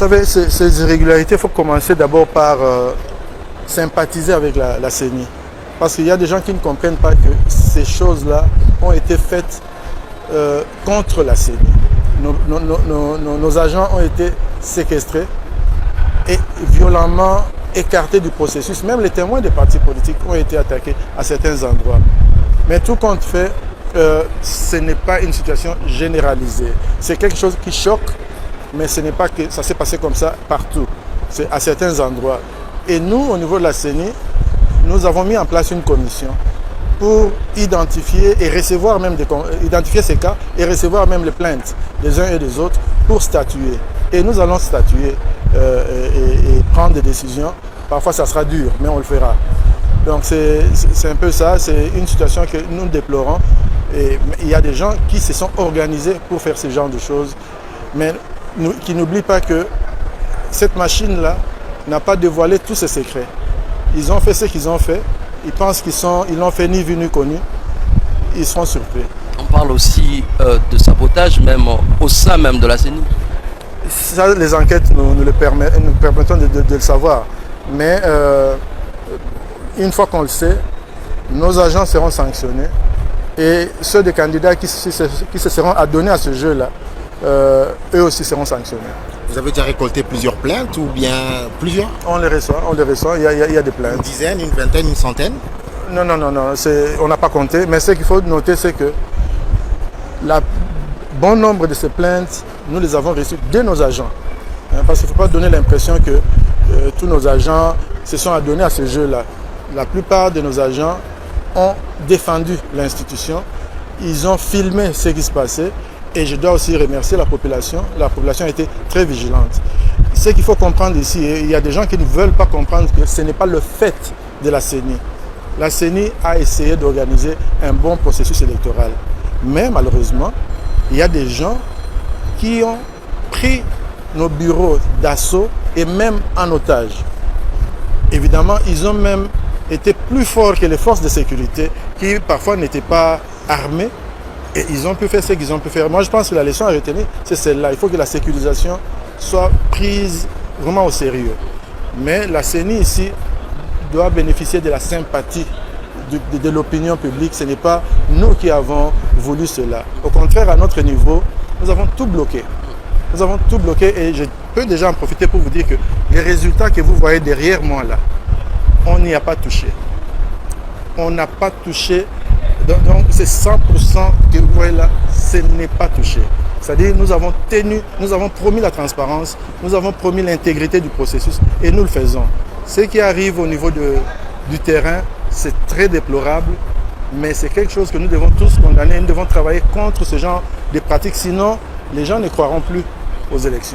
savez, ces irrégularités, il faut commencer d'abord par sympathiser avec la CENI. Parce qu'il y a des gens qui ne comprennent pas que ces choses-là ont été faites contre la CENI. Nos agents ont été séquestrés et violemment écartés du processus. Même les témoins des partis politiques ont été attaqués à certains endroits. Mais tout compte fait, ce n'est pas une situation généralisée. C'est quelque chose qui choque, mais ce n'est pas que ça s'est passé comme ça partout. C'est à certains endroits. Et nous, au niveau de la CENI, nous avons mis en place une commission pour identifier et recevoir même identifier ces cas et recevoir même les plaintes des uns et des autres pour statuer. Et nous allons statuer et prendre des décisions. Parfois, ça sera dur, mais on le fera. Donc, c'est un peu ça. C'est une situation que nous déplorons. Et il y a des gens qui se sont organisés pour faire ce genre de choses, mais qui n'oublient pas que cette machine-là n'a pas dévoilé tous ses secrets. Ils ont fait ce qu'ils ont fait. Ils pensent qu'ils l'ont fait ni vu ni connu. Ils seront surpris. On parle aussi de sabotage même au sein même de la CENI. Ça, les enquêtes nous permettent de le savoir. Mais une fois qu'on le sait, nos agents seront sanctionnés. Et ceux des candidats qui se seront adonnés à ce jeu-là, eux aussi seront sanctionnés. Vous avez déjà récolté plusieurs plaintes ou bien plusieurs? On les reçoit, il y a des plaintes. Une dizaine, une vingtaine, une centaine? Non, on n'a pas compté. Mais ce qu'il faut noter, c'est que bon nombre de ces plaintes, nous les avons reçues de nos agents. Parce qu'il ne faut pas donner l'impression que tous nos agents se sont adonnés à ce jeu-là. La plupart de nos agents ont défendu l'institution. Ils ont filmé ce qui se passait. Et je dois aussi remercier la population. La population a été très vigilante. Ce qu'il faut comprendre ici, il y a des gens qui ne veulent pas comprendre que ce n'est pas le fait de la CENI. La CENI a essayé d'organiser un bon processus électoral. Mais malheureusement, il y a des gens qui ont pris nos bureaux d'assaut et même en otage. Évidemment, ils ont même été plus forts que les forces de sécurité qui parfois n'étaient pas armées. Et ils ont pu faire ce qu'ils ont pu faire. Moi, je pense que la leçon à retenir, c'est celle-là. Il faut que la sécurisation soit prise vraiment au sérieux. Mais la CENI ici doit bénéficier de la sympathie de l'opinion publique. Ce n'est pas nous qui avons voulu cela. Au contraire, à notre niveau, nous avons tout bloqué. Nous avons tout bloqué et je peux déjà en profiter pour vous dire que les résultats que vous voyez derrière moi là, on n'y a pas touché. On n'a pas touché. Donc c'est 100% que vous voyez là, ce n'est pas touché. C'est-à-dire nous avons promis la transparence, nous avons promis l'intégrité du processus et nous le faisons. Ce qui arrive au niveau du terrain, c'est très déplorable, mais c'est quelque chose que nous devons tous condamner. Nous devons travailler contre ce genre de pratiques, sinon les gens ne croiront plus aux élections.